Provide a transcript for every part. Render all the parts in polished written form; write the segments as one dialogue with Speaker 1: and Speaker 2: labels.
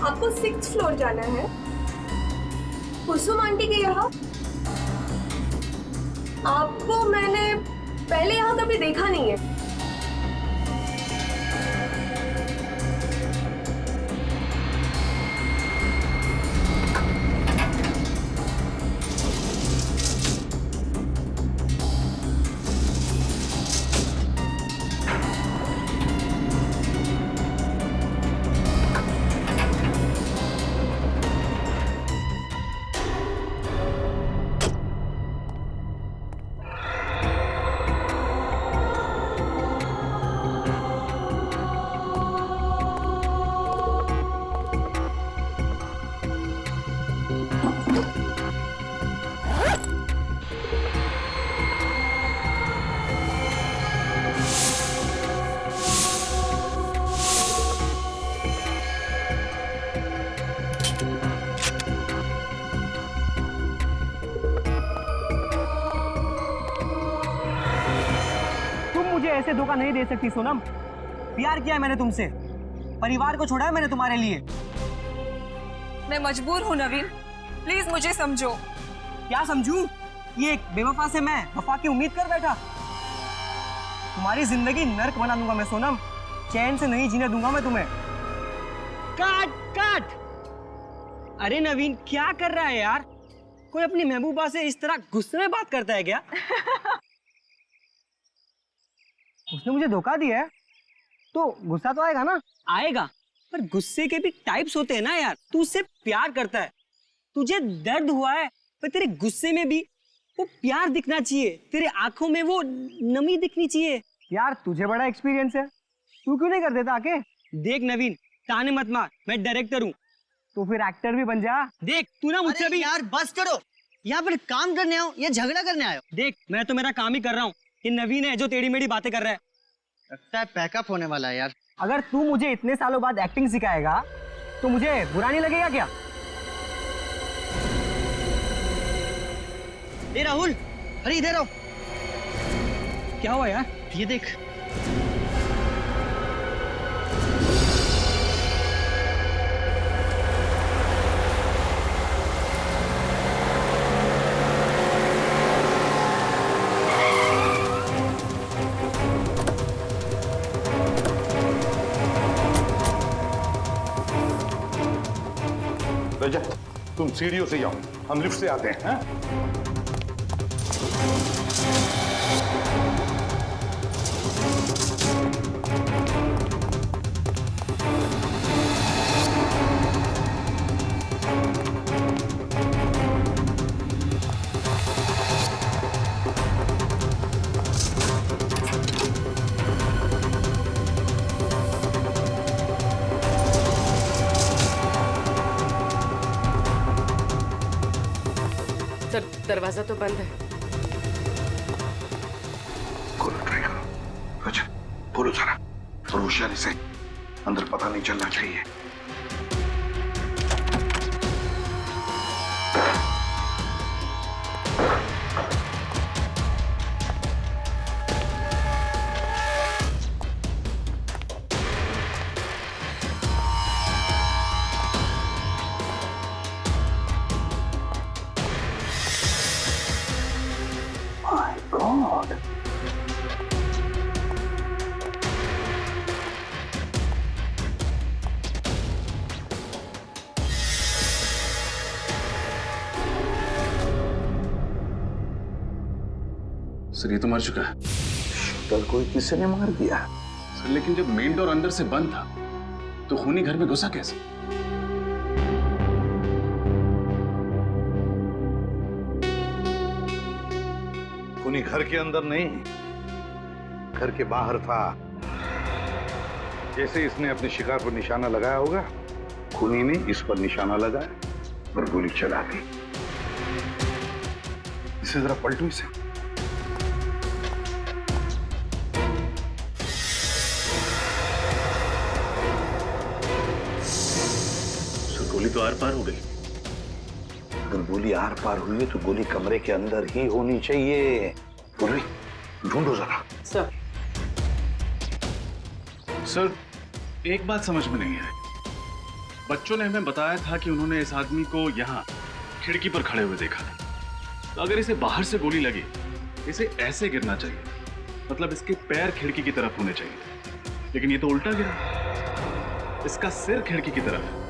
Speaker 1: आपको 6th floor जाना है, कुसुम आंटी के यहाँ। आपको मैंने पहले यहाँ कभी देखा नहीं है।
Speaker 2: ऐसे धोखा नहीं दे सकती सोनम। प्यार किया है मैंने तुमसे, परिवार को छोड़ा है मैंने तुम्हारे लिए।
Speaker 3: मैं मजबूर हूँ नवीन, प्लीज मुझे समझो।
Speaker 2: क्या समझूं? ये एक बेवफा से मैं वफा की उम्मीद कर बैठा। तुम्हारी जिंदगी नर्क बना दूंगा मैं सोनम, चैन से नहीं जीने दूंगा मैं तुम्हें। काट काट। अरे नवीन क्या कर रहा है यार? कोई अपनी महबूबा से इस तरह गुस्से में बात करता है क्या? उसने मुझे धोखा दिया है तो गुस्सा तो आएगा ना? आएगा, पर गुस्से के भी टाइप्स होते हैं ना यार। तू उससे प्यार करता है, तुझे दर्द हुआ है, पर तेरे गुस्से में भी वो प्यार दिखना चाहिए, तेरे आंखों में वो नमी दिखनी चाहिए। यार तुझे बड़ा एक्सपीरियंस है, तू क्यों नहीं कर देता आके? देख नवीन, ताने मत मार, मैं डायरेक्टर हूँ, तो फिर एक्टर भी बन जा। देख तू ना मुझसे भी।
Speaker 4: यार बस करो, यहाँ पर काम करने आओ या झगड़ा करने आयो?
Speaker 2: देख मैं तो मेरा काम ही कर रहा हूँ, ये नवीन है जो टेढ़ी मेढ़ी बातें कर रहा है।
Speaker 4: लगता है पैकअप होने वाला है यार।
Speaker 2: अगर तू मुझे इतने सालों बाद एक्टिंग सिखाएगा तो मुझे बुरा नहीं लगेगा क्या?
Speaker 4: ए राहुल, अरे इधर आओ।
Speaker 2: क्या हुआ यार?
Speaker 4: ये देख।
Speaker 5: रजा, तुम सीढ़ियों से जाओ, हम लिफ्ट से आते हैं।
Speaker 6: दरवाजा तो बंद है।
Speaker 5: खोलो ट्राई करो। रजा, खोलो जरा, और होशियारी से, अंदर पता नहीं चलना चाहिए।
Speaker 7: सर ये तो मर चुका है।
Speaker 5: कल कोई किसी ने मार दिया
Speaker 7: सर, लेकिन जब मेन डोर अंदर से बंद था तो खूनी घर में घुसा कैसे?
Speaker 5: खूनी घर के अंदर नहीं, घर के बाहर था। जैसे इसने अपने शिकार पर निशाना लगाया होगा, खूनी ने इस पर निशाना लगाया और गोली चला दी। इसे जरा पलटू इसे।
Speaker 7: गोली तो आर पार हो गई।
Speaker 5: अगर गोली आर पार हुई है तो गोली कमरे के अंदर ही होनी चाहिए। पूर्वी, ढूंढो जरा।
Speaker 7: सर एक बात समझ में नहीं आई, बच्चों ने हमें बताया था कि उन्होंने इस आदमी को यहाँ खिड़की पर खड़े हुए देखा था। तो अगर इसे बाहर से गोली लगी, इसे ऐसे गिरना चाहिए, मतलब इसके पैर खिड़की की तरफ होने चाहिए, लेकिन ये तो उल्टा गिरा। इसका सिर खिड़की की तरफ है।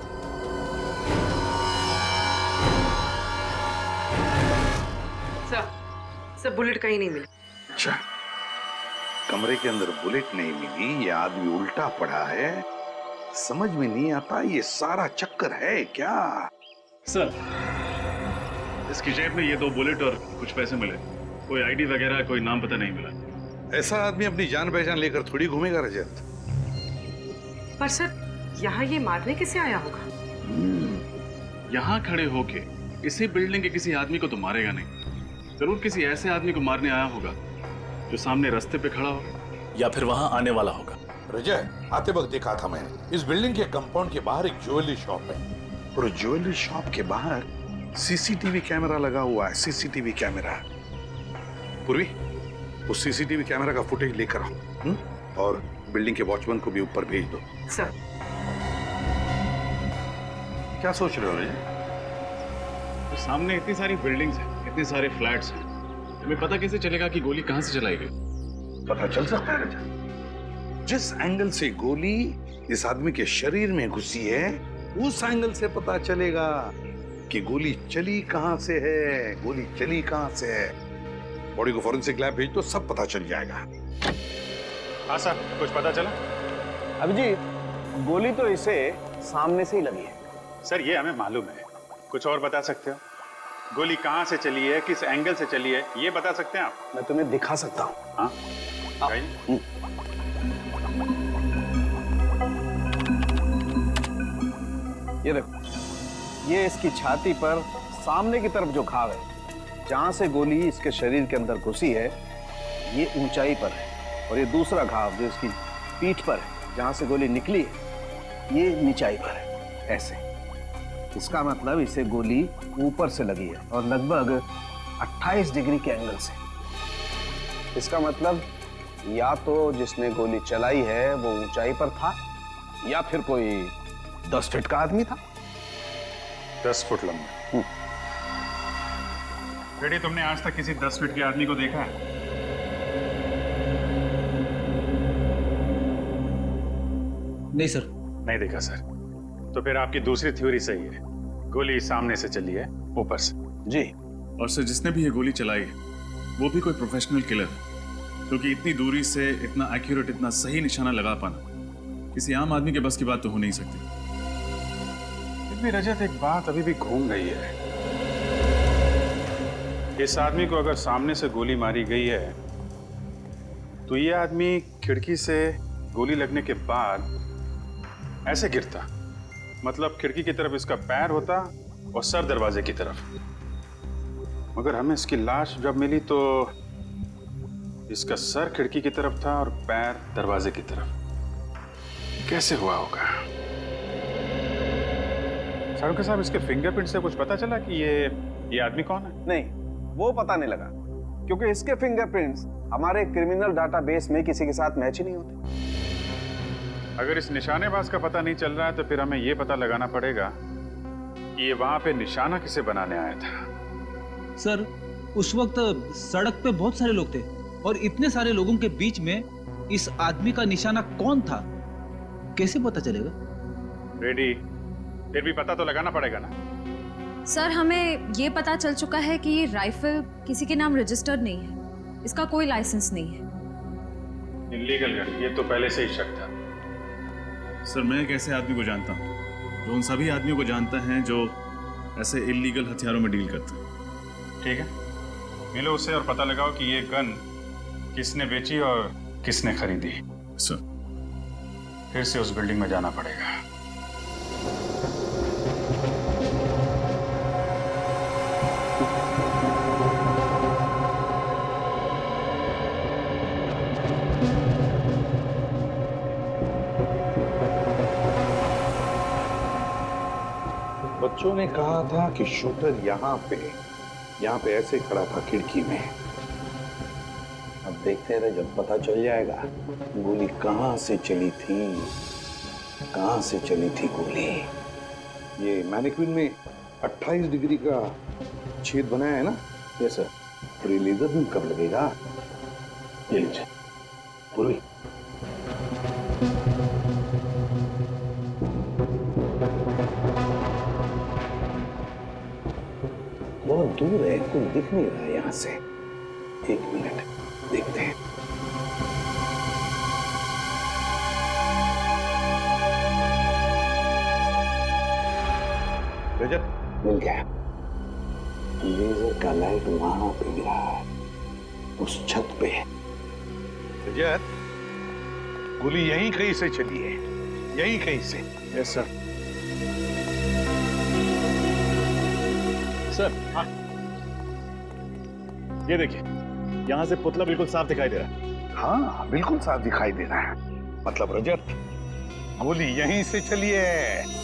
Speaker 6: सर बुलेट कहीं नहीं मिला।
Speaker 5: अच्छा, कमरे के अंदर बुलेट नहीं मिली, ये आदमी उल्टा पड़ा है। समझ में नहीं आता ये सारा चक्कर है क्या?
Speaker 7: सर, इसकी जेब में ये 2 बुलेट और कुछ पैसे मिले। कोई आईडी वगैरह, कोई नाम पता नहीं मिला।
Speaker 5: ऐसा आदमी अपनी जान पहचान लेकर थोड़ी घूमेगा रजत।
Speaker 6: पर सर, यहाँ ये मारने कैसे आया होगा?
Speaker 7: यहाँ खड़े होके इसी बिल्डिंग के किसी आदमी को तो मारेगा नहीं। जरूर किसी ऐसे आदमी को मारने आया होगा जो सामने रास्ते पे खड़ा हो
Speaker 8: या फिर वहां आने वाला होगा।
Speaker 5: रजय, आते वक्त देखा था मैंने, इस बिल्डिंग के कंपाउंड के बाहर एक ज्वेलरी शॉप है और ज्वेलरी शॉप के बाहर सीसीटीवी कैमरा लगा हुआ है। CCTV camera. पूर्वी, उस सीसीटीवी कैमरा का फुटेज लेकर आओ और बिल्डिंग के वॉचमैन को भी ऊपर भेज दो।
Speaker 6: सर,
Speaker 5: क्या सोच रहे हो रजय?
Speaker 7: तो सामने इतनी सारी बिल्डिंग्स हैं, इतने सारे फ्लैट्स हैं, हमें पता कैसे चलेगा कि गोली कहां से चलाई गई?
Speaker 5: पता चल सकता है रजत। जिस एंगल से गोली इस आदमी के शरीर में घुसी है, उस एंगल से पता चलेगा कि गोली चली कहां से है। गोली चली कहां से है। बॉडी को फॉरेंसिक लैब भेज दो, सब पता चल जाएगा।
Speaker 7: हाँ सर, कुछ पता चला?
Speaker 9: अभिजीत, गोली तो इसे सामने से ही लगी है।
Speaker 10: सर, ये हमें मालूम है। कुछ और बता सकते हो? गोली कहां से चली है, किस एंगल से चली है, ये बता सकते हैं आप?
Speaker 9: मैं तुम्हें दिखा सकता हूँ।
Speaker 10: हाँ,
Speaker 9: ये देखो, ये इसकी छाती पर सामने की तरफ जो घाव है, जहां से गोली इसके शरीर के अंदर घुसी है, ये ऊंचाई पर है। और ये दूसरा घाव जो इसकी पीठ पर है, जहां से गोली निकली है, ये नीचाई पर है। ऐसे इसका मतलब इसे गोली ऊपर से लगी है और लगभग 28 डिग्री के एंगल से। इसका मतलब या तो जिसने गोली चलाई है वो ऊंचाई पर था, या फिर कोई 10 फीट का आदमी था।
Speaker 10: 10 फुट लंबा। बेटी, तुमने आज तक किसी 10 फीट के आदमी को देखा है?
Speaker 8: नहीं सर।
Speaker 10: नहीं देखा सर। तो फिर आपकी दूसरी थ्योरी सही है, गोली सामने से चली है, ऊपर से।
Speaker 9: जी।
Speaker 7: और सर, जिसने भी ये गोली चलाई है वो भी कोई प्रोफेशनल किलर है, क्योंकि इतनी दूरी से इतना एक्यूरेट, इतना सही निशाना लगा पाना किसी आम आदमी के बस की बात तो हो नहीं सकती।
Speaker 10: फिर भी रजत, एक बात अभी भी घूम रही है। इस आदमी को अगर सामने से गोली मारी गई है, तो ये आदमी खिड़की से गोली लगने के बाद ऐसे गिरता, मतलब खिड़की की तरफ इसका पैर होता और सर दरवाजे की तरफ। मगर हमें इसकी लाश जब मिली तो इसका सर खिड़की की तरफ था और पैर दरवाजे की तरफ। कैसे हुआ होगा? सारुके साहब, इसके फिंगरप्रिंट से कुछ पता चला कि ये आदमी कौन है?
Speaker 9: नहीं, वो पता नहीं लगा, क्योंकि इसके फिंगरप्रिंट्स हमारे क्रिमिनल डाटाबेस में किसी के साथ मैच ही नहीं होते।
Speaker 10: अगर इस निशानेबाज का पता नहीं चल रहा है, तो फिर हमें यह पता लगाना पड़ेगा कि ये वहां पे निशाना किसे बनाने आया था।
Speaker 8: सर, उस वक्त सड़क पे बहुत सारे लोग थे और इतने सारे लोगों के बीच में इस आदमी का निशाना कौन था, कैसे पता चलेगा?
Speaker 10: रेडी, फिर भी पता तो लगाना पड़ेगा ना।
Speaker 3: सर, हमें ये पता चल चुका है कि ये राइफल किसी के नाम रजिस्टर्ड नहीं है, इसका कोई लाइसेंस नहीं है।
Speaker 10: इल्लीगल गन, ये तो पहले से ही शक था।
Speaker 7: सर, मैं एक ऐसे आदमी को जानता हूँ जो उन सभी आदमियों को जानता है जो ऐसे इल्लीगल हथियारों में डील करते हैं।
Speaker 10: ठीक है, मिलो उससे और पता लगाओ कि ये गन किसने बेची और किसने खरीदी।
Speaker 7: सर,
Speaker 10: फिर से उस बिल्डिंग में जाना पड़ेगा।
Speaker 5: बच्चों ने कहा था कि शूटर यहाँ पे ऐसे खड़ा था खिड़की में। अब देखते रहे, जब पता चल जाएगा गोली कहां से चली थी, कहां से चली थी गोली। ये मैनिक्विन में 28 डिग्री का छेद बनाया है ना?
Speaker 9: Yes sir.
Speaker 5: और ये लेजर बीम कब लगेगा?
Speaker 9: ये लीजिए।
Speaker 5: पूर्वी, बहुत दूर है, कोई दिख नहीं रहा यहां से। 1 मिनट देखते हैं। रजत, मिल गया। लेजर का लाइट वहां पे गिरा है, उस छत पे। रजत, गोली यहीं कहीं से चली है, यहीं कहीं से।
Speaker 9: Yes sir. सर, हाँ, ये देखिए, यहां से पुतला बिल्कुल साफ दिखाई दे रहा है।
Speaker 5: हाँ, बिल्कुल साफ दिखाई दे रहा है। मतलब रजत, गोली यहीं से चली है।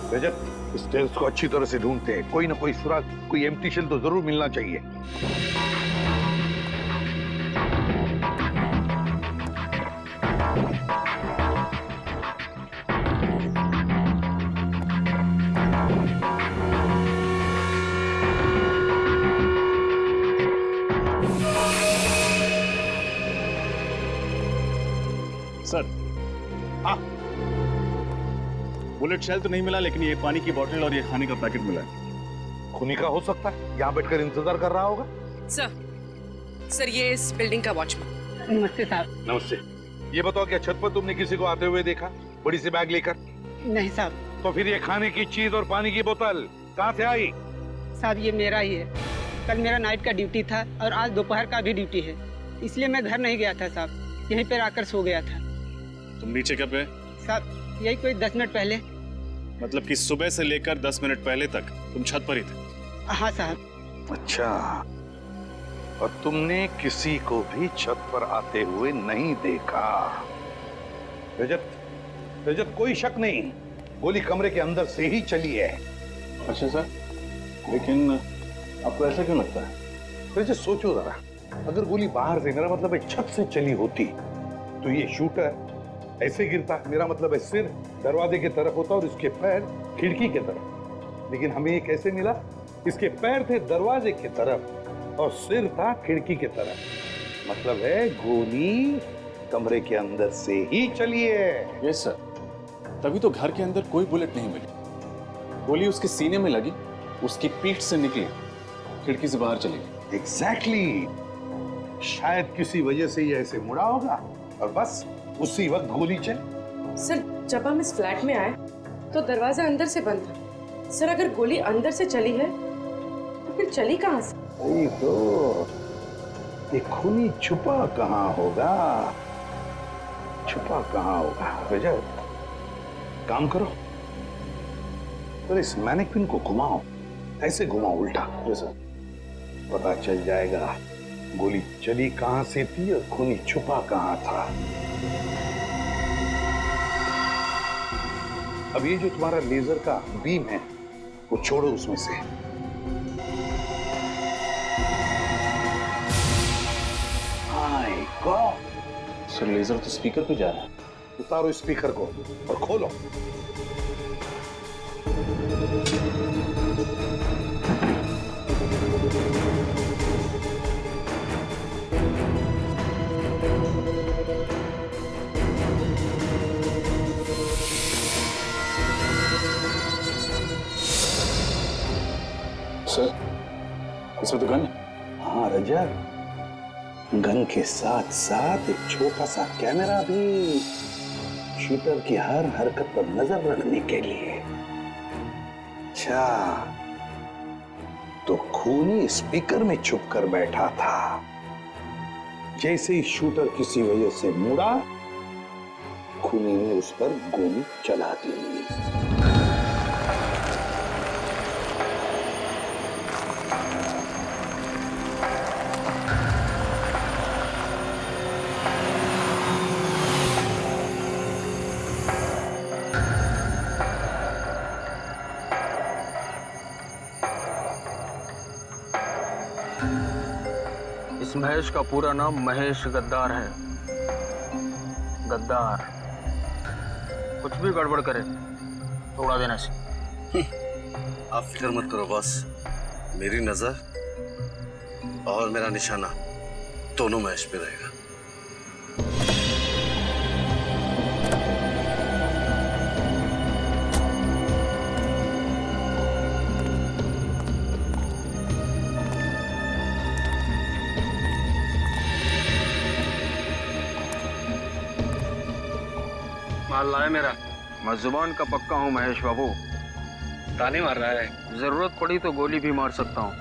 Speaker 5: रजत, स्टेल्स को अच्छी तरह से ढूंढते हैं, कोई ना कोई सुराग, कोई एम्प्टी शेल तो जरूर मिलना चाहिए।
Speaker 9: सर,
Speaker 5: हाँ,
Speaker 9: बुलेट शेल तो नहीं मिला, लेकिन ये पानी की बोतल और ये खाने का पैकेट मिला है।
Speaker 5: खूनी का हो सकता है, यहाँ बैठकर इंतजार कर रहा होगा।
Speaker 6: सर ये इस बिल्डिंग का वॉचमैन।
Speaker 11: नमस्ते साहब।
Speaker 5: नमस्ते। ये बताओ, क्या छत पर तुमने किसी को आते हुए देखा, बड़ी सी बैग लेकर?
Speaker 11: नहीं साहब।
Speaker 5: तो फिर ये खाने की चीज और पानी की बोतल कहाँ से आई?
Speaker 11: साहब ये मेरा ही है। कल मेरा नाइट का ड्यूटी था और आज दोपहर का भी ड्यूटी है, इसलिए मैं घर नहीं गया था साहब, यहीं पर आकर सो गया था।
Speaker 9: तुम नीचे कब गए?
Speaker 11: साहब यही कोई 10 मिनट पहले।
Speaker 9: मतलब कि सुबह से लेकर 10 मिनट पहले तक तुम छत पर ही थे?
Speaker 11: हाँ साहब।
Speaker 5: अच्छा, और तुमने किसी को भी छत पर आते हुए नहीं देखा? रजत, रजत, कोई शक नहीं, गोली कमरे के अंदर से ही चली है।
Speaker 9: अच्छा सर, लेकिन आपको ऐसा क्यों लगता है?
Speaker 5: रजत सोचो जरा, अगर गोली बाहर से, मेरा मतलब है छत से चली होती, तो ये शूटर ऐसे गिरता, मेरा मतलब है सिर दरवाजे की तरफ होता और इसके पैर खिड़की की तरफ। लेकिन हमें ये कैसे मिला? इसके पैर थे दरवाजे की तरफ और सिर था खिड़की की तरफ। मतलब है गोली कमरे के अंदर से ही चली है।
Speaker 7: यस सर, तभी तो घर के अंदर कोई बुलेट नहीं मिली। गोली उसके सीने में लगी, उसकी पीठ से निकली, खिड़की से बाहर चली गई।
Speaker 5: एग्जैक्टली, शायद किसी वजह से ये ऐसे मुड़ा होगा और बस उसी वक्त गोली चली।
Speaker 6: सर जब हम इस फ्लैट में आए तो दरवाजा अंदर से बंद था। सर अगर गोली अंदर से चली है तो फिर चली कहाँ से?
Speaker 5: वही तो, ये खूनी छुपा कहाँ होगा? छुपा कहाँ होगा? रजत, काम करो, तो इस मैनिक्विन को घुमाओ, ऐसे घुमाओ उल्टा, जैसा पता चल जाएगा गोली चली कहाँ से थी और खूनी छुपा कहाँ था। अब ये जो तुम्हारा लेजर का बीम है, वो छोड़ो उसमें से। माय गॉड,
Speaker 7: सर लेजर तो स्पीकर पे जा रहा है।
Speaker 5: उतारो स्पीकर को और खोलो।
Speaker 7: सर, इसमें तो गन है।
Speaker 5: हाँ रजत, गन के साथ साथ एक छोटा सा कैमरा भी, शूटर की हर हरकत पर नजर रखने के लिए। अच्छा, तो खूनी स्पीकर में छुप कर बैठा था, जैसे ही शूटर किसी वजह से मुड़ा, खूनी ने उस पर गोली चला दी।
Speaker 12: इस महेश का पूरा नाम महेश गद्दार है। गद्दार कुछ भी गड़बड़ करे उड़ा देने से।
Speaker 9: आप फिक्र मत करो बॉस, मेरी नजर और मेरा निशाना दोनों मैच पे रहेगा।
Speaker 12: माल लाए मेरा। मैं जुबान का पक्का हूँ महेश बाबू। ताने मार रहा है। जरूरत पड़ी तो गोली भी मार सकता हूँ।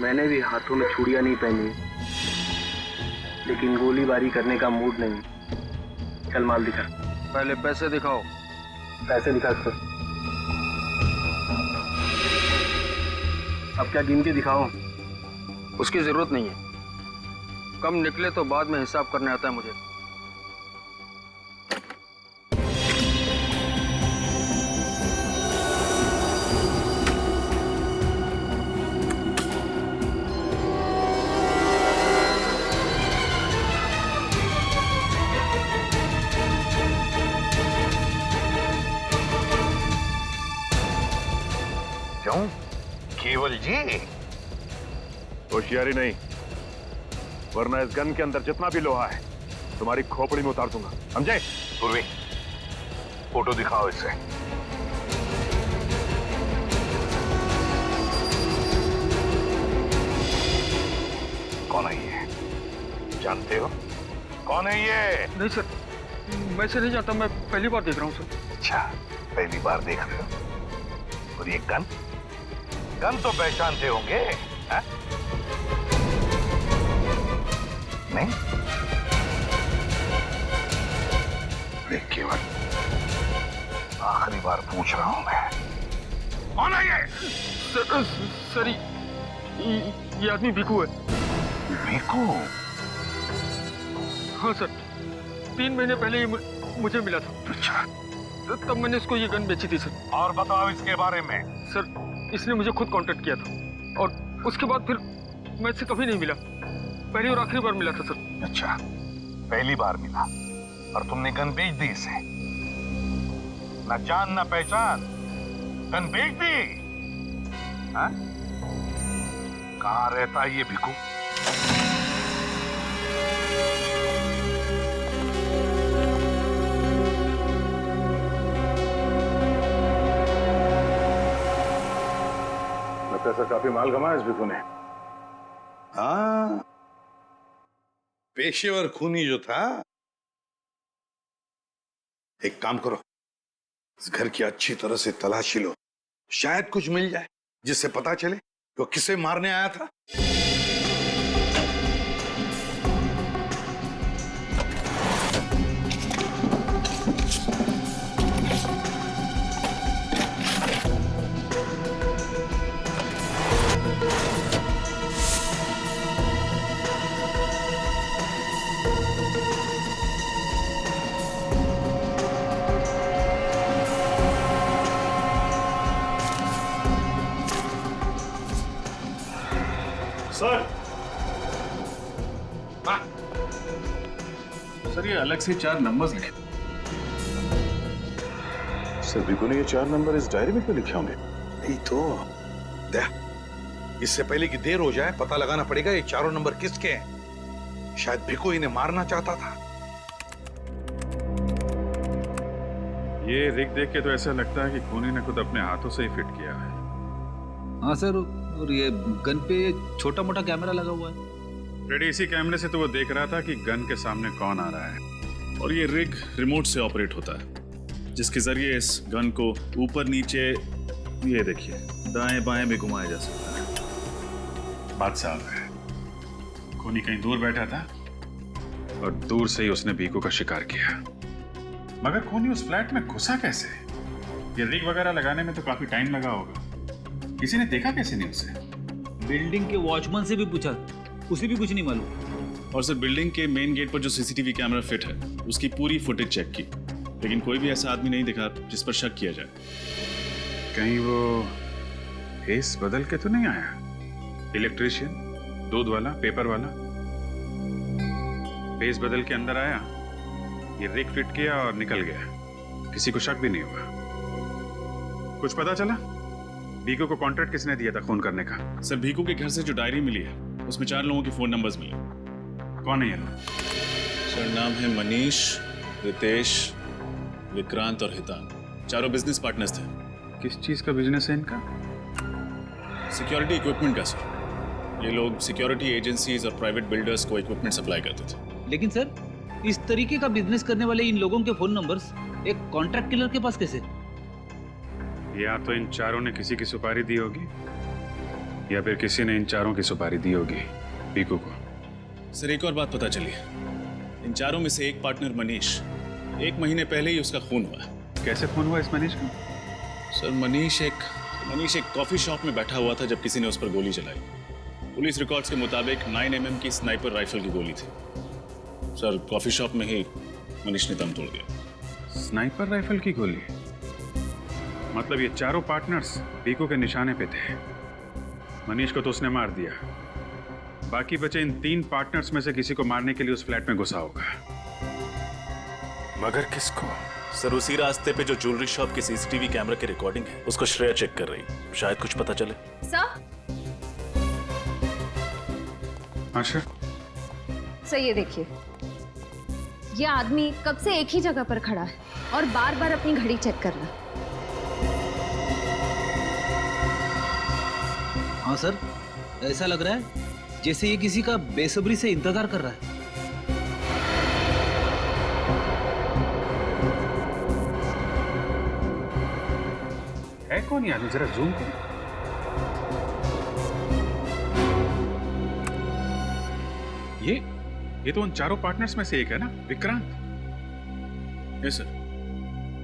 Speaker 12: मैंने भी हाथों में चूड़ियां नहीं पहनी, लेकिन गोलीबारी करने का मूड नहीं। चल माल दिखा। पहले पैसे दिखाओ। पैसे दिखा सर। अब क्या गिन के दिखाओ? उसकी जरूरत नहीं है। कम निकले तो बाद में हिसाब करने आता है मुझे।
Speaker 5: क्यों केवल जी?
Speaker 9: होशियारी नहीं, वरना इस गन के अंदर जितना भी लोहा है तुम्हारी खोपड़ी में उतार दूंगा, समझे?
Speaker 5: पूर्वी, फोटो दिखाओ इसे। कौन है ये? जानते हो कौन है ये?
Speaker 12: नहीं सर, मैं से नहीं जानता। मैं पहली बार देख रहा हूँ सर।
Speaker 5: अच्छा, पहली बार देख रहे हो। और ये गन? गन तो पहचानते होंगे, है? नहीं? देख केवल, आखिरी बार पूछ रहा हूं मैं, कौन है ये?
Speaker 12: सर ये आदमी भिखू है।
Speaker 5: भिखू?
Speaker 12: हाँ सर, 3 महीने पहले ये मुझे मिला था।
Speaker 5: अच्छा,
Speaker 12: तब मैंने इसको ये गन बेची थी सर।
Speaker 5: और बताओ इसके बारे में।
Speaker 12: सर, इसने मुझे खुद कांटेक्ट किया था और उसके बाद फिर मैं इससे कभी नहीं मिला। पहली और आखिरी बार मिला था सर।
Speaker 5: अच्छा, पहली बार मिला और तुमने गन बेच दी इसे? ना जान ना पहचान, गन बेच दी? हाँ? कहाँ रहता है ये भिखू?
Speaker 10: सर काफी माल कमाया इस भिखू ने।
Speaker 5: हाँ, पेशेवर खूनी जो था। एक काम करो, इस घर की अच्छी तरह से तलाशी लो, शायद कुछ मिल जाए जिससे पता चले कि वो किसे मारने आया था।
Speaker 10: सर, सर ये अलग से 4 नंबर्स लिखे।
Speaker 5: सर भिखू ने ये 4 नंबर इस डायरी में क्यों लिखे होंगे? नहीं तो इससे पहले कि देर हो जाए पता लगाना पड़ेगा ये चारों नंबर किसके हैं। शायद भिखू इन्हें मारना चाहता था।
Speaker 10: ये रिग देख के तो ऐसा लगता है कि खूनी ने खुद अपने हाथों से ही फिट किया है।
Speaker 8: हाँ सर, और ये गन पे छोटा मोटा कैमरा लगा हुआ है।
Speaker 10: रेडी, इसी कैमरे से तो वो देख रहा था कि गन के सामने कौन आ रहा है। और ये रिग रिमोट से ऑपरेट होता है, जिसके जरिए इस गन को ऊपर नीचे, ये देखिए, दाएं बाएं भी घुमाया जा सकता है। बात साफ है, खूनी कहीं दूर बैठा था और दूर से ही उसने भिखू का शिकार किया। मगर खूनी उस फ्लैट में घुसा कैसे? ये रिग वगैरह लगाने में तो काफी टाइम लगा होगा। किसी ने देखा कैसे नहीं उसे?
Speaker 8: बिल्डिंग के वॉचमैन से भी पूछा, उसे भी कुछ नहीं मालूम।
Speaker 10: और सर बिल्डिंग के मेन गेट पर जो सीसीटीवी कैमरा फिट है उसकी पूरी फुटेज चेक की, लेकिन कोई भी ऐसा आदमी नहीं दिखा जिस पर शक किया जाए। कहीं वो फेस बदल के तो नहीं आया? इलेक्ट्रिशियन, दूध वाला, पेपर वाला, फेस बदल के अंदर आया, ये रिग फिट किया और निकल गया। किसी को शक भी नहीं हुआ। कुछ पता चला भीखू को कॉन्ट्रैक्ट किसने दिया था खून करने का?
Speaker 7: सर भीखू के घर से जो डायरी मिली है उसमें 4 लोगों के फोन नंबर्स मिले।
Speaker 10: कौन है ये लोग?
Speaker 7: सर नाम है मनीष, रितेश, विक्रांत और हितान। चारों बिजनेस पार्टनर्स थे।
Speaker 10: किस चीज का बिजनेस है इनका?
Speaker 7: सिक्योरिटी इक्विपमेंट का सर। ये लोग सिक्योरिटी एजेंसीज और प्राइवेट बिल्डर्स को इक्विपमेंट सप्लाई करते थे।
Speaker 8: लेकिन सर इस तरीके का बिजनेस करने वाले इन लोगों के फोन नंबर्स एक कॉन्ट्रैक्ट किलर के पास कैसे?
Speaker 10: या तो इन चारों ने किसी की सुपारी दी होगी या फिर किसी ने इन चारों की सुपारी दी होगी भीखू को।
Speaker 7: सर एक और बात पता चली है, इन चारों में से एक पार्टनर मनीष 1 महीने पहले ही उसका खून हुआ है।
Speaker 10: कैसे खून हुआ इस मनीष का?
Speaker 7: सर मनीष एक कॉफी शॉप में बैठा हुआ था जब किसी ने उस पर गोली चलाई। पुलिस रिकॉर्ड्स के मुताबिक 9mm की स्नाइपर राइफल की गोली थी। सर कॉफी शॉप में ही मनीष ने दम तोड़ दिया।
Speaker 10: स्नाइपर राइफल की गोली? मतलब ये चारों पार्टनर्स भीखू के निशाने पे थे। मनीष को तो उसने मार दिया, बाकी बचे इन 3 पार्टनर्स में से किसी को मारने के लिए उस फ्लैट में घुसा होगा।
Speaker 7: मगर किसको? सर उसी रास्ते पे जो ज्वेलरी शॉप की सीसीटीवी कैमरा की रिकॉर्डिंग है उसको श्रेया चेक कर रही, शायद कुछ पता चले।
Speaker 3: सर
Speaker 10: आशा,
Speaker 3: सर ये देखिए, ये आदमी कब से एक ही जगह पर खड़ा है और बार बार अपनी घड़ी चेक कर रहा है।
Speaker 8: हाँ सर, ऐसा लग रहा है जैसे ये किसी का बेसब्री से इंतजार कर रहा है।
Speaker 10: कौन ये आदमी? जरा जूम करो। ये तो उन चारों पार्टनर्स में से एक है ना, विक्रांत?
Speaker 7: Yes sir.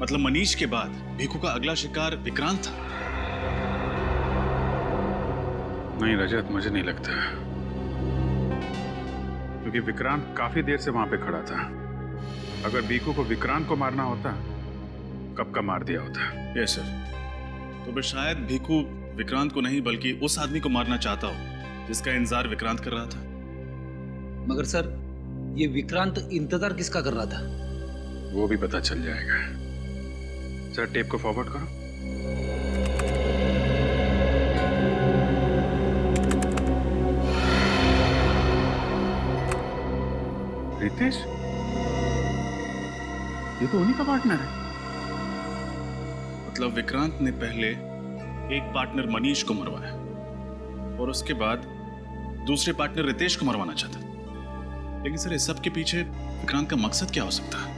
Speaker 7: मतलब मनीष के बाद भीखू का अगला शिकार विक्रांत था?
Speaker 10: नहीं रजत, मुझे नहीं लगता, क्योंकि विक्रांत काफी देर से वहां पे खड़ा था। अगर भीखू को विक्रांत को मारना होता कब का मार दिया होता।
Speaker 7: Yes sir. तो फिर शायद भीखू विक्रांत को नहीं बल्कि उस आदमी को मारना चाहता हो जिसका इंतजार विक्रांत कर रहा था।
Speaker 8: मगर सर ये विक्रांत इंतजार किसका कर रहा था?
Speaker 10: वो भी पता चल जाएगा। सर टेप को फॉरवर्ड करो। रितेश, ये तो उन्हीं का पार्टनर है।
Speaker 7: मतलब विक्रांत ने पहले एक पार्टनर मनीष को मरवाया और उसके बाद दूसरे पार्टनर रितेश को मरवाना चाहता। लेकिन सर इस सब के पीछे विक्रांत का मकसद क्या हो सकता है?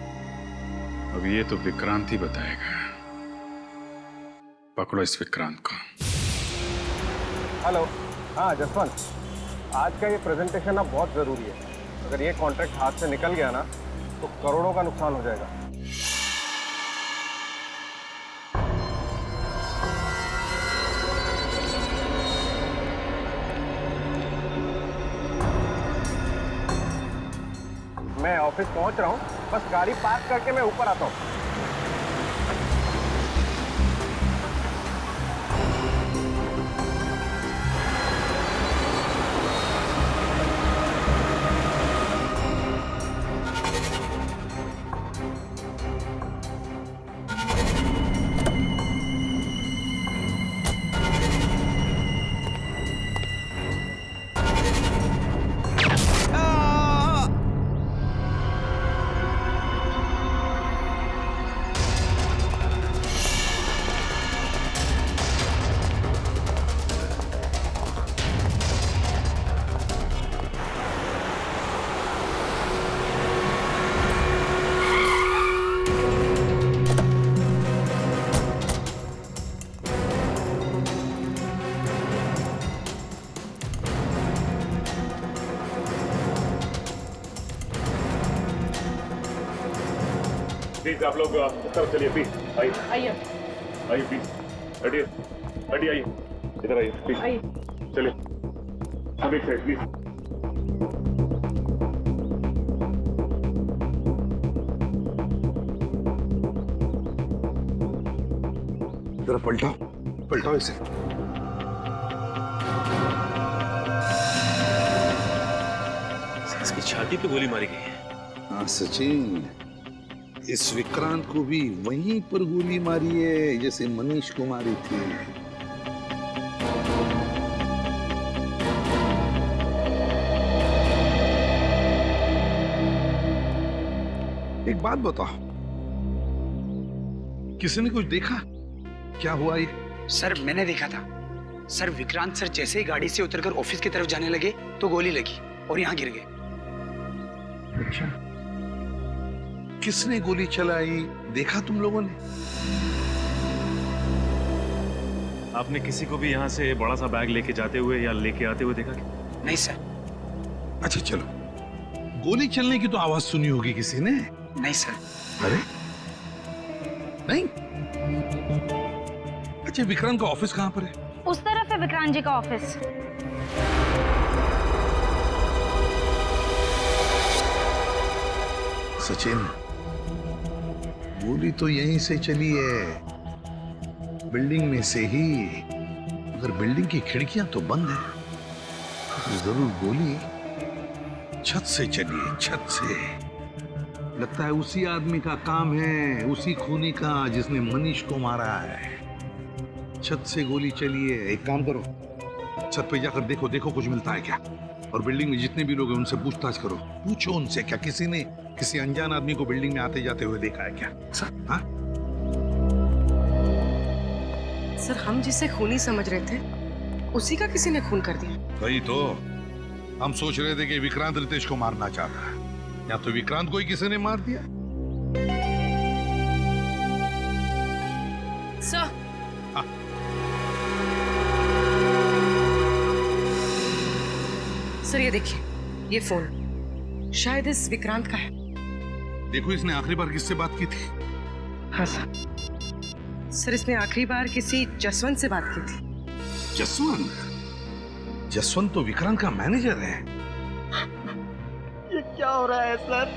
Speaker 10: अब ये तो विक्रांत ही बताएगा। पकड़ो इस विक्रांत को।
Speaker 9: हेलो, हाँ जसवंत, आज का ये प्रेजेंटेशन अब बहुत जरूरी है। अगर ये कॉन्ट्रैक्ट हाथ से निकल गया ना तो करोड़ों का नुकसान हो जाएगा। मैं ऑफिस पहुंच रहा हूँ, बस गाड़ी पार्क करके मैं ऊपर आता हूँ।
Speaker 10: प्लीज आप लोग इस तरफ चलिए, प्लीज आइए
Speaker 6: आइए
Speaker 10: आइए, प्लीज बैठिए बैठिए, आइए इधर आइए प्लीज,
Speaker 6: आइए
Speaker 10: चलिए सब एक साइड प्लीज।
Speaker 5: जरा पलटाओ पलटाओ इसे।
Speaker 7: इसकी छाती पे गोली मारी गई है।
Speaker 5: हाँ सचिन, इस विक्रांत को भी वहीं पर गोली मारी है जैसे मनीष को मारी थी। एक बात बताओ, किसी ने कुछ देखा? क्या हुआ ये?
Speaker 13: सर मैंने देखा था सर, विक्रांत सर जैसे ही गाड़ी से उतरकर ऑफिस की तरफ जाने लगे तो गोली लगी और यहाँ गिर गए।
Speaker 5: अच्छा, किसने गोली चलाई देखा तुम लोगों ने?
Speaker 7: आपने किसी को भी यहाँ से बड़ा सा बैग लेके जाते हुए या लेके आते हुए देखा क्या?
Speaker 13: नहीं सर।
Speaker 5: अच्छा चलो, गोली चलने की तो आवाज सुनी होगी किसी ने?
Speaker 13: नहीं सर।
Speaker 5: अरे नहीं? अच्छा, विक्रांत का ऑफिस कहाँ पर है?
Speaker 14: उस तरफ है विक्रांत जी का ऑफिस।
Speaker 5: सचिन, गोली तो यहीं से चली है, बिल्डिंग में से ही। अगर बिल्डिंग की खिड़कियां तो बंद है तो जरूर गोली छत से चली है, छत से। लगता है उसी आदमी का काम है, उसी खूनी का जिसने मनीष को मारा है। छत से गोली चली है। एक काम करो, छत पे जाकर देखो, देखो कुछ मिलता है क्या। और बिल्डिंग में जितने भी लोग हैं उनसे पूछताछ करो, पूछो उनसे क्या किसी ने किसी अनजान आदमी को बिल्डिंग में आते जाते हुए देखा है क्या? हाँ?
Speaker 6: सर, हम जिसे खूनी समझ रहे थे उसी का किसी ने खून कर दिया।
Speaker 5: वही तो हम सोच रहे थे कि विक्रांत रितेश को मारना चाहता है, या तो विक्रांत को ही किसी ने मार दिया।
Speaker 6: सर, सर ये देखिए, ये फोन शायद इस विक्रांत का है।
Speaker 5: देखो, इसने आखिरी बार किससे बात की थी?
Speaker 6: हाँ सर। सर, इसने आखिरी बार किसी जसवंत से बात की थी।
Speaker 5: जसवंत? जसवंत तो विक्रांत का मैनेजर है।
Speaker 4: ये क्या हो रहा है सर?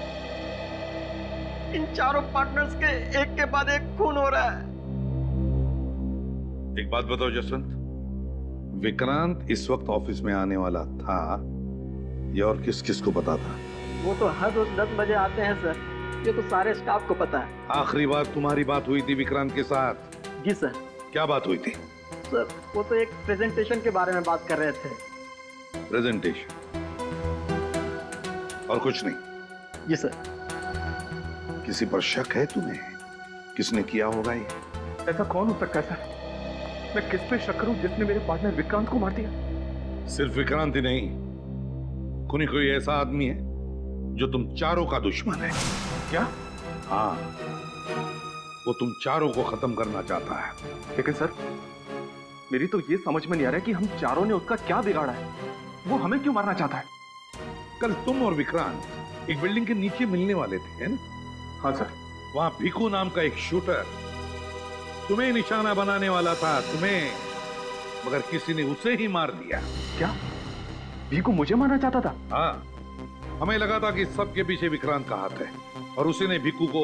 Speaker 4: इन चारों पार्टनर्स के एक के बाद एक खून हो रहा है।
Speaker 5: एक बात बताओ जसवंत, विक्रांत इस वक्त ऑफिस में आने वाला था, ये और किस किस को पता था?
Speaker 4: वो तो हर रोज 10 बजे आते हैं सर, ये तो सारे स्टाफ को पता है।
Speaker 5: आखिरी बार तुम्हारी बात हुई थी विक्रांत के साथ?
Speaker 4: जी सर।
Speaker 5: क्या बात हुई थी?
Speaker 4: सर, वो तो एक प्रेजेंटेशन के बारे में बात कर रहे थे।
Speaker 5: प्रेजेंटेशन? और कुछ नहीं?
Speaker 4: जी सर।
Speaker 5: किसी पर शक है तुम्हें? किसने किया होगा ये?
Speaker 7: ऐसा कौन हो सकता है सर? मैं किस पे शक करूं जिसने मेरे पार्टनर विक्रांत को मार दिया?
Speaker 5: सिर्फ विक्रांत ही नहीं, कोई ऐसा आदमी है जो तुम चारों का दुश्मन है।
Speaker 7: क्या?
Speaker 5: हाँ, वो तुम चारों को खत्म करना चाहता है।
Speaker 7: लेकिन सर, मेरी तो ये समझ में नहीं आ रहा है कि हम चारों ने उसका क्या बिगाड़ा है। वो हमें क्यों मारना चाहता है?
Speaker 5: कल तुम और विक्रांत एक बिल्डिंग के नीचे मिलने वाले थे, है ना?
Speaker 7: हाँ सर।
Speaker 5: वहां भिकू नाम का एक शूटर तुम्हें निशाना बनाने वाला था, तुम्हें, मगर किसी ने उसे ही मार दिया।
Speaker 7: क्या? भिकू मुझे मारना चाहता था?
Speaker 5: हाँ, हमें लगा था कि सबके पीछे विक्रांत का हाथ है और उसी ने भिकू को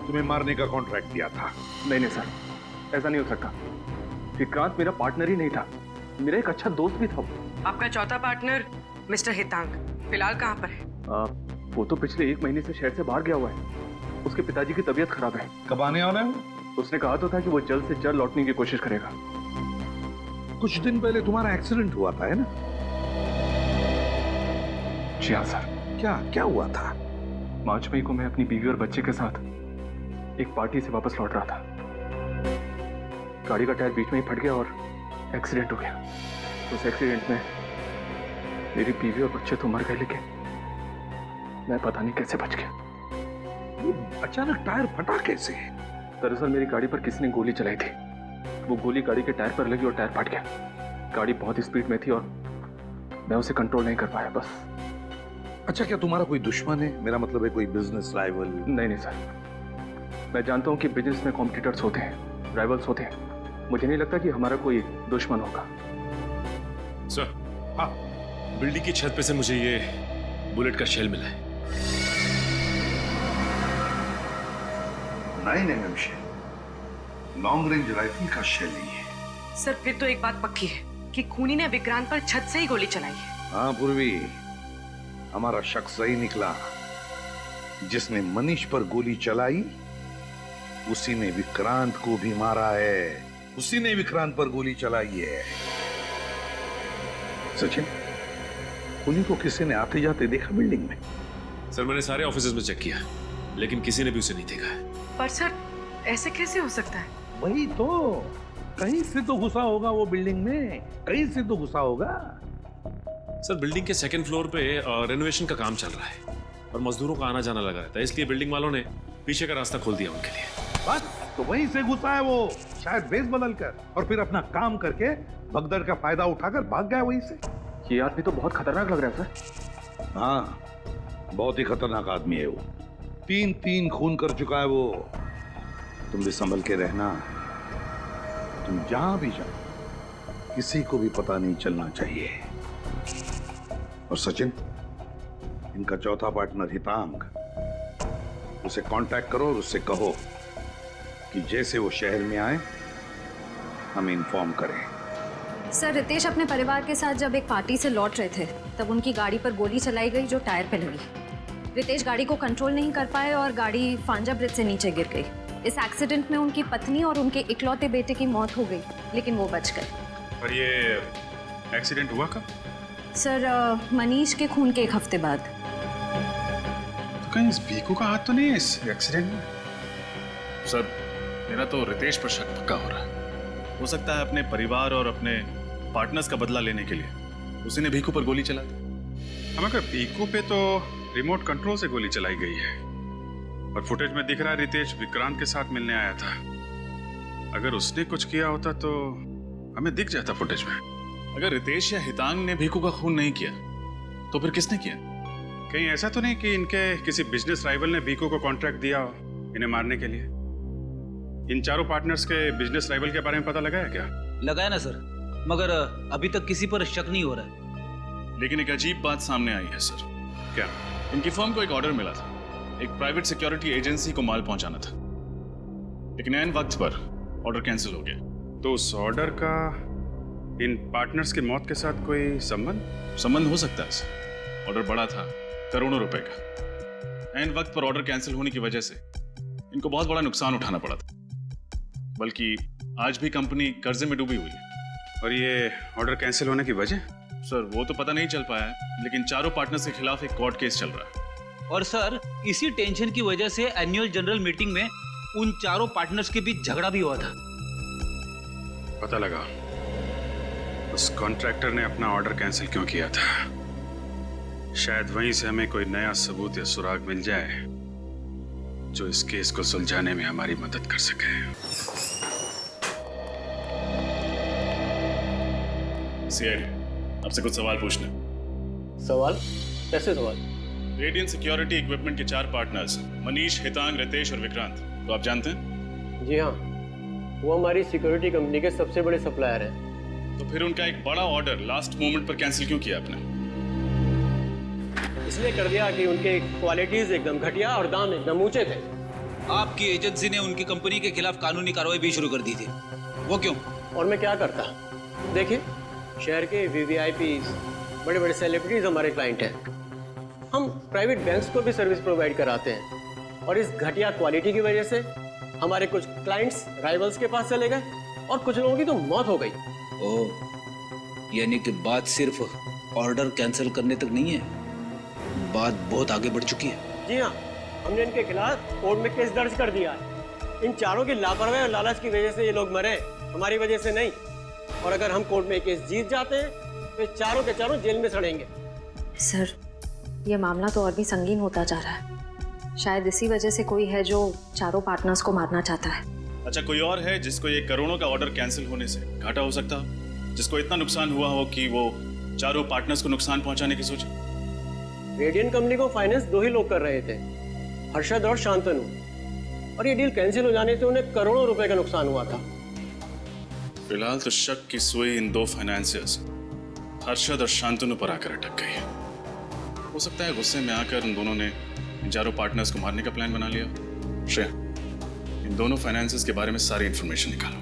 Speaker 5: तुम्हें मारने का कॉन्ट्रैक्ट दिया था।
Speaker 7: नहीं सर, ऐसा नहीं हो सकता। विक्रांत मेरा पार्टनर ही नहीं था, मेरा एक अच्छा दोस्त भी था।
Speaker 6: आपका चौथा पार्टनर मिस्टर हितांग फिलहाल कहाँ पर है?
Speaker 7: वो तो पिछले 1 महीने से शहर से बाहर गया हुआ है। उसके पिताजी की तबीयत खराब है।
Speaker 5: कब आने वाला है?
Speaker 7: उसने कहा तो था कि वो जल्द से जल्द लौटने की कोशिश करेगा।
Speaker 5: कुछ दिन पहले तुम्हारा एक्सीडेंट हुआ था, है ना?
Speaker 7: जी हाँ सर।
Speaker 5: क्या हुआ था?
Speaker 7: 5 मई को मैं अपनी बीवी और बच्चे के साथ एक पार्टी से वापस लौट रहा था। गाड़ी का टायर बीच में ही फट गया और एक्सीडेंट हो गया। उस एक्सीडेंट में मेरी बीवी और बच्चे तो मर गए, लेकिन मैं पता नहीं कैसे बच गया।
Speaker 5: अचानक टायर फटा कैसे?
Speaker 7: दरअसल मेरी गाड़ी पर किसी ने गोली चलाई थी। वो गोली गाड़ी के टायर पर लगी और टायर फट गया। गाड़ी बहुत स्पीड में थी और मैं उसे कंट्रोल नहीं कर पाया, बस।
Speaker 5: अच्छा, क्या तुम्हारा कोई दुश्मन है? मेरा मतलब है कोई बिजनेस राइवल?
Speaker 7: नहीं सर, मैं जानता हूँ कि बिजनेस में कॉम्पिटिटर्स होते हैं, राइवल्स होते हैं। मुझे नहीं लगता कि हमारा कोई दुश्मन होगा।
Speaker 15: सर,
Speaker 5: हाँ,
Speaker 15: बिल्डिंग की छत पे से मुझे ये बुलेट का शेल मिला है।
Speaker 5: 9 mm shell, long range rifle का शेल ही है।
Speaker 6: सर, फिर तो एक बात पक्की है कि खूनी ने विक्रांत पर छत से ही गोली चलाई है।
Speaker 5: हाँ पूर्वी, हमारा शक सही निकला। जिसने मनीष पर गोली चलाई उसी ने विक्रांत को भी मारा है। उसी ने विक्रांत पर गोली चलाई है। सचिन, उन्हीं को किसी ने आते जाते देखा बिल्डिंग में?
Speaker 15: सर मैंने सारे ऑफिसेज में चेक किया लेकिन किसी ने भी उसे नहीं देखा है।
Speaker 6: पर सर ऐसे कैसे हो सकता है?
Speaker 5: वही तो, कहीं से तो घुसा होगा वो बिल्डिंग में, कहीं से तो घुसा होगा।
Speaker 15: सर बिल्डिंग के सेकंड फ्लोर पे रेनोवेशन का काम चल रहा है और मजदूरों का आना जाना लगा रहता है, इसलिए बिल्डिंग वालों ने पीछे का रास्ता खोल दिया उनके लिए।
Speaker 5: बस तो वहीं से घुसा है वो, शायद बेस बदल कर, और फिर अपना काम करके भगदड़ का फायदा उठाकर भाग गया वहीं से।
Speaker 12: ये आदमी तो बहुत खतरनाक लग रहा है सर।
Speaker 5: हाँ, बहुत ही खतरनाक आदमी है वो। 3 खून कर चुका है वो। तुम भी संभल के रहना। तुम जहां भी जाओ किसी को भी पता नहीं चलना चाहिए। और सचिन, इनका चौथा पार्टनर हितांग, उसे कांटेक्ट करो और उससे कहो कि जैसे वो शहर में आए हमें इन्फॉर्म करें।
Speaker 3: सर रितेश अपने परिवार के साथ जब एक पार्टी से लौट रहे थे तब उनकी गाड़ी पर गोली चलाई गई जो टायर पे लगी। रितेश गाड़ी को कंट्रोल नहीं कर पाए और गाड़ी फांजा ब्रिज से नीचे गिर गई। इस एक्सीडेंट में उनकी पत्नी और उनके इकलौते बेटे की मौत हो गई लेकिन वो बच गए।
Speaker 10: और ये एक्सीडेंट हुआ कब?
Speaker 3: सर मनीष के खून के 1 हफ्ते बाद।
Speaker 10: तो कहीं इस भीखू का हाथ तो नहीं है इस एक्सीडेंट में?
Speaker 7: सर मेरा तो रितेश पर शक पक्का हो रहा है। हो सकता है अपने परिवार और अपने पार्टनर्स का बदला लेने के लिए उसी ने भीखू पर गोली चला दी।
Speaker 10: मगर भीखू पे तो रिमोट कंट्रोल से गोली चलाई गई है और फुटेज में दिख रहा है रितेश विक्रांत के साथ मिलने आया था। अगर उसने कुछ किया होता तो हमें दिख जाता फुटेज में।
Speaker 7: अगर रितेश या हितांग ने भीखू का खून नहीं किया तो फिर किसने किया?
Speaker 10: कहीं ऐसा तो नहीं कि इनके किसी बिजनेस राइवल ने भीखू को कॉन्ट्रैक्ट दिया हो इन्हें मारने के लिए? इन चारों पार्टनर्स के बिजनेस राइवल के बारे में पता लगा है क्या?
Speaker 8: लगाया ना सर, मगर अभी तक किसी पर शक नहीं हो रहा है।
Speaker 7: लेकिन एक अजीब बात सामने आई है सर।
Speaker 10: क्या?
Speaker 7: इनकी फर्म को एक ऑर्डर मिला था, एक प्राइवेट सिक्योरिटी एजेंसी को माल पहुंचाना था, लेकिन ऐन वक्त पर ऑर्डर कैंसिल हो गया।
Speaker 10: तो उस ऑर्डर का इन पार्टनर्स की मौत के साथ कोई
Speaker 7: संबंध हो सकता है सर। ऑर्डर बड़ा था, करोड़ों रुपए का। ऐन वक्त पर ऑर्डर कैंसिल होने की वजह से इनको बहुत बड़ा नुकसान उठाना पड़ा था। बल्कि आज भी कंपनी कर्जे में डूबी हुई है।
Speaker 10: और ये ऑर्डर कैंसिल होने की वजह?
Speaker 7: सर वो तो पता नहीं चल पाया है, लेकिन चारों पार्टनर्स के खिलाफ एक कोर्ट केस चल रहा है।
Speaker 8: और सर इसी टेंशन की वजह से एनुअल जनरल मीटिंग में उन चारों पार्टनर्स के बीच झगड़ा भी हुआ था।
Speaker 10: पता लगा उस कॉन्ट्रैक्टर ने अपना ऑर्डर कैंसिल क्यों किया था। शायद वहीं से हमें कोई नया सबूत या सुराग मिल जाए जो इस केस को सुलझाने में हमारी मदद कर सके।
Speaker 7: सीआईडी, आपसे कुछ सवाल पूछने।
Speaker 12: सवाल? कैसे सवाल?
Speaker 7: रेडियंट सिक्योरिटी इक्विपमेंट के 4 पार्टनर्स मनीष, हितांग, रितेश और विक्रांत तो आप जानते हैं?
Speaker 12: जी हाँ, वो हमारी सिक्योरिटी कंपनी के सबसे बड़े सप्लायर हैं।
Speaker 7: तो फिर उनका एक बड़ा ऑर्डर लास्ट मोमेंट पर कैंसिल क्यों किया आपने?
Speaker 12: इसलिए कर दिया कि उनके क्वालिटीज एकदम घटिया और दाम एकदम ऊंचे थे।
Speaker 8: आपकी एजेंसी ने उनकी कंपनी के खिलाफ कानूनी कार्रवाई भी शुरू कर दी थी। वो क्यों?
Speaker 12: और मैं क्या करता? देखिए, शहर के वीवीआईपीज, बड़े बड़े सेलिब्रिटीज हमारे क्लाइंट हैं। हम प्राइवेट बैंक्स को भी सर्विस प्रोवाइड कराते हैं और इस घटिया क्वालिटी की वजह से हमारे कुछ क्लाइंट्स राइवल्स के पास चले गए और कुछ लोगों की तो मौत हो गई।
Speaker 8: ओह, यानी कि बात सिर्फ ऑर्डर कैंसिल करने तक नहीं है, बात बहुत आगे बढ़ चुकी है।
Speaker 12: जी हाँ, हमने इनके खिलाफ कोर्ट में केस दर्ज कर दिया है। इन चारों की लापरवाही और लालच की वजह से ये लोग मरे, हमारी वजह से नहीं। और अगर हम कोर्ट में केस जीत जाते हैं तो ये चारों के चारों जेल में सड़ेंगे।
Speaker 3: सर ये मामला तो और भी संगीन होता जा रहा है। शायद इसी वजह से कोई है जो चारों पार्टनर्स को मारना चाहता है।
Speaker 7: अच्छा, कोई और है जिसको ये करोड़ों का ऑर्डर कैंसिल होने से घाटा हो सकता हो, जिसको इतना नुकसान हुआ हो कि वो चारों पार्टनर्स को नुकसान पहुंचाने की सोचे?
Speaker 12: रेडियंट कंपनी को फाइनेंस 2 ही लोग कर रहे थे, हर्षद और शांतनु, और ये डील कैंसिल हो जाने से उन्हें करोड़ों रुपए का नुकसान हुआ था।
Speaker 7: फिलहाल तो शक की सुई इन 2 फाइनेंसियर्स हर्षद और शांतनु पर आकर अटक गई है। हो सकता है गुस्से में आकर उन दोनों ने इन चारों पार्टनर्स को मारने का प्लान बना लिया। श्रेया, इन दोनों फाइनेंसियर्स के बारे में सारी इंफॉर्मेशन निकालो।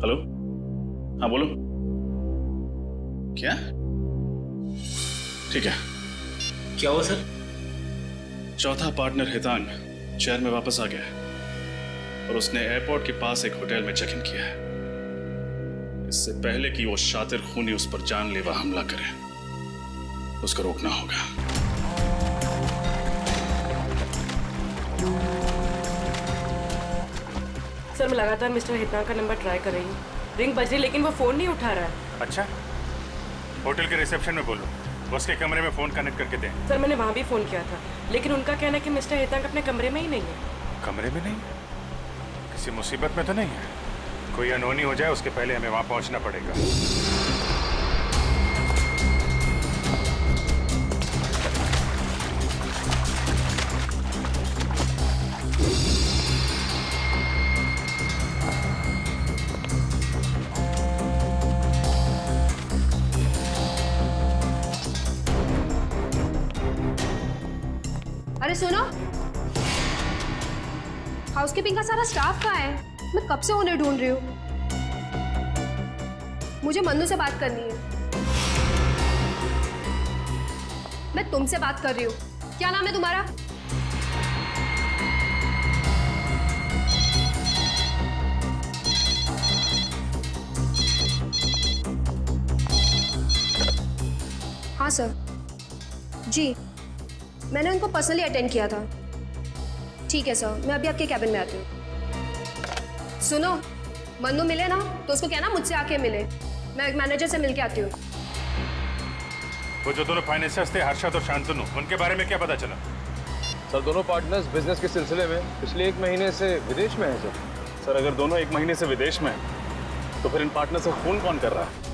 Speaker 7: हेलो, हाँ बोलो। क्या? ठीक है, क्या हुआ सर? चौथा पार्टनर हितांग शहर में वापस आ गया है और उसने एयरपोर्ट के पास एक होटल में चेक इन किया है। इससे पहले कि वो शातिर खूनी उस पर जानलेवा हमला करे, उसको रोकना होगा।
Speaker 6: सर मैं लगातार मिस्टर हितांग का नंबर ट्राई कर रही हूँ, रिंग बज रही लेकिन वो फोन नहीं उठा रहा है।
Speaker 10: अच्छा, होटल के रिसेप्शन में बोलो, उसके कमरे में फोन कनेक्ट करके दें।
Speaker 6: सर मैंने वहाँ भी फोन किया था, लेकिन उनका कहना है कि मिस्टर हितांग अपने कमरे में ही नहीं है।
Speaker 10: कमरे में नहीं? किसी मुसीबत में तो नहीं है? कोई अनहोनी हो जाए उसके पहले हमें वहां पहुंचना पड़ेगा।
Speaker 1: अरे सुनो, हाउसकीपिंग का सारा स्टाफ कहाँ है? मैं कब से उन्हें ढूंढ रही हूँ। मुझे मन्नू से बात करनी है। मैं तुमसे बात कर रही हूँ। क्या नाम है तुम्हारा? हाँ सर जी, मैंने उनको पर्सनली अटेंड किया था। ठीक है सर, मैं अभी आपके कैबिन में आती हूँ। सुनो, मन्नू मिले ना तो उसको कहना मुझसे आके मिले। मैं मैनेजर से मिलके आती हूँ।
Speaker 10: वो जो दोनों फाइनेंसर्स थे, हर्षद और शांतनु, उनके बारे में क्या पता चला?
Speaker 9: सर दोनों पार्टनर्स बिजनेस के सिलसिले में पिछले 1 महीने से विदेश में हैं सर।
Speaker 10: सर अगर दोनों 1 महीने से विदेश में हैं, तो फिर इन पार्टनर से फोन कौन कर रहा है?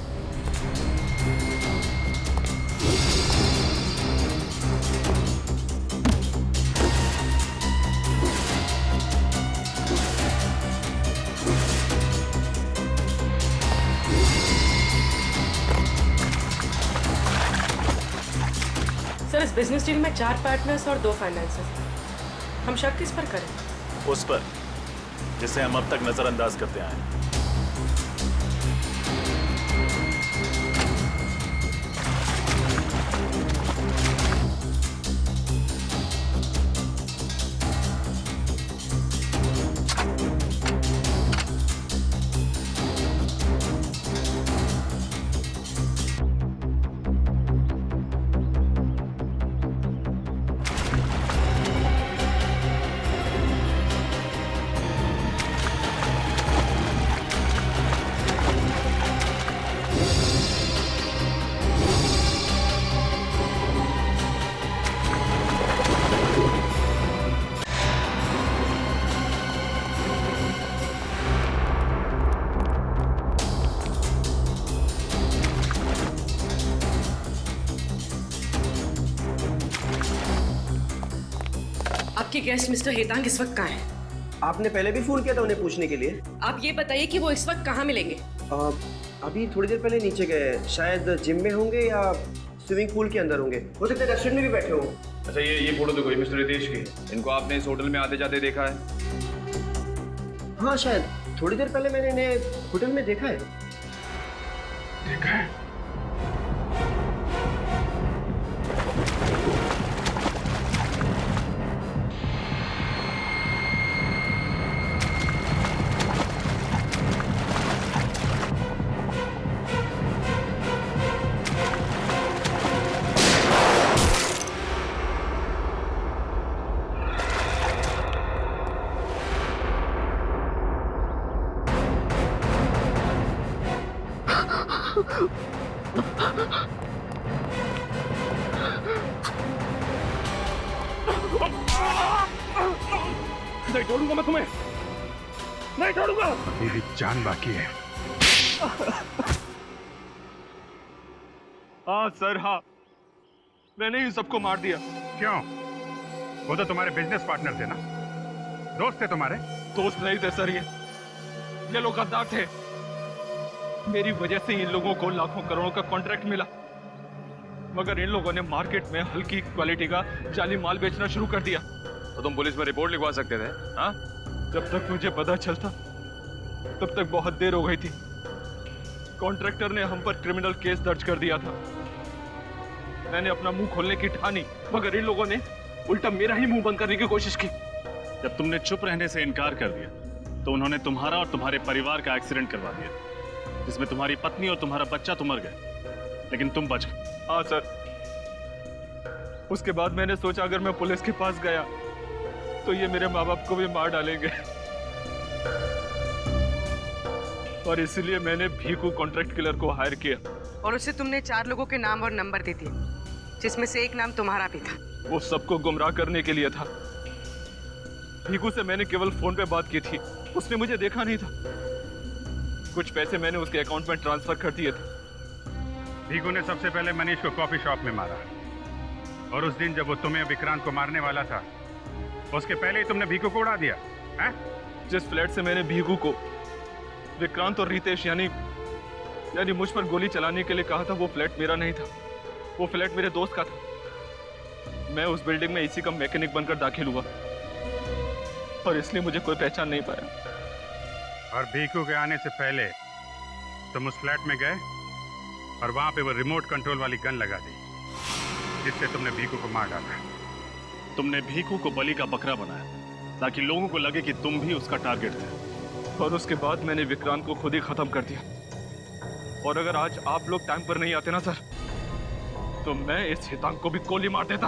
Speaker 6: सर इस बिजनेस डील में 4 पार्टनर्स और 2 फाइनेंसर्स। हम शक किस पर करें?
Speaker 7: उस पर जिसे हम अब तक नजरअंदाज करते आए हैं।
Speaker 6: आपके गेस्ट मिस्टर हेतांग इस वक्त कहाँ हैं?
Speaker 4: आपने पहले भी फोन किया था उन्हें पूछने के लिए।
Speaker 6: आप ये बताइए कि वो इस वक्त कहाँ मिलेंगे?
Speaker 4: अभी थोड़ी देर पहले नीचे गए, शायद जिम में होंगे या स्विमिंग पूल के अंदर होंगे, हो सकता है रेस्टोरेंट में भी बैठे हों।
Speaker 12: अच्छा ये फोटो देखो, ये मिस्टर रितेश की। इनको आपने इस होटल में आते जाते देखा है?
Speaker 4: हाँ शायद थोड़ी देर पहले मैंने इन्हें होटल में देखा है।
Speaker 10: देखा है?
Speaker 7: नहीं छोड़ूंगा मैं तुम्हें, नहीं छोड़ूंगा।
Speaker 10: मेरी जान बाकी है।
Speaker 7: हाँ सर हाँ, मैंने ही सबको मार दिया।
Speaker 10: क्यों? वो तो तुम्हारे बिजनेस पार्टनर थे ना, दोस्त थे तुम्हारे।
Speaker 7: दोस्त नहीं थे सर, ये लोग गद्दार थे। मेरी वजह से इन लोगों को लाखों करोड़ों का कॉन्ट्रैक्ट मिला, मगर इन लोगों ने मार्केट में हल्की क्वालिटी का जाली माल बेचना शुरू कर दिया।
Speaker 12: तो तुम पुलिस में रिपोर्ट लिखवा सकते थे। हाँ,
Speaker 7: जब तक मुझे पता चलता तब तक बहुत देर हो गई थी। कॉन्ट्रैक्टर ने हम पर क्रिमिनल केस दर्ज कर दिया था। मैंने अपना मुंह खोलने की ठानी, मगर इन लोगों ने उल्टा मेरा ही मुंह बंद करने की कोशिश की। जब तुमने चुप रहने से इनकार कर दिया तो उन्होंने तुम्हारा और तुम्हारे परिवार का एक्सीडेंट करवा दिया, जिसमें तुम्हारी पत्नी और तुम्हारा बच्चा तो मर गए, लेकिन तुम बच गए।
Speaker 16: हाँ सर, उसके बाद मैंने सोचा अगर मैं पुलिस के पास गया तो ये मेरे माँ बाप को भी मार डालेंगे, और इसलिए मैंने भीखू कॉन्ट्रैक्ट किलर को हायर किया।
Speaker 6: और उसे तुमने 4 लोगों के नाम और नंबर दे दिए, जिसमें से एक नाम तुम्हारा भी था।
Speaker 16: वो सबको गुमराह करने के लिए था। भीखू से मैंने केवल फोन पे बात की थी, उसने मुझे देखा नहीं था। कुछ पैसे मैंने उसके अकाउंट में ट्रांसफर कर दिए थे।
Speaker 10: भीखू ने सबसे पहले मनीष को कॉफी शॉप में मारा, और उस दिन जब वो तुम्हें विक्रांत को मारने वाला था, उसके पहले ही तुमने भीखू को उड़ा दिया है?
Speaker 16: जिस फ्लैट से मैंने भीखू को विक्रांत और रितेश यानी मुझ पर गोली चलाने के लिए कहा था, वो फ्लैट मेरा नहीं था, वो फ्लैट मेरे दोस्त का था। मैं उस बिल्डिंग में एसी का मैकेनिक बनकर दाखिल हुआ, और इसलिए मुझे कोई पहचान नहीं पाया।
Speaker 10: और भीखू के आने से पहले तुम उस फ्लैट में गए और वहां पे वो रिमोट कंट्रोल वाली गन लगा दी, जिससे तुमने भीखू को मार डाला।
Speaker 7: तुमने भीखू को बलि का बकरा बनाया ताकि लोगों को लगे कि तुम भी उसका टारगेट थे,
Speaker 16: और उसके बाद मैंने विक्रांत को खुद ही खत्म कर दिया। और अगर आज आप लोग टाइम पर नहीं आते ना सर, तो मैं इस हितांक को भी गोली मार देता।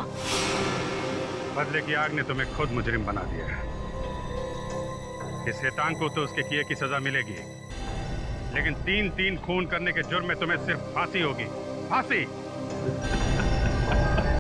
Speaker 10: बदले की आग ने तुम्हें खुद मुजरिम बना दिया है। इस हितांक को तो उसके किए की सजा मिलेगी, लेकिन 3-3 खून करने के जुर्म में तुम्हें सिर्फ फांसी होगी, फांसी।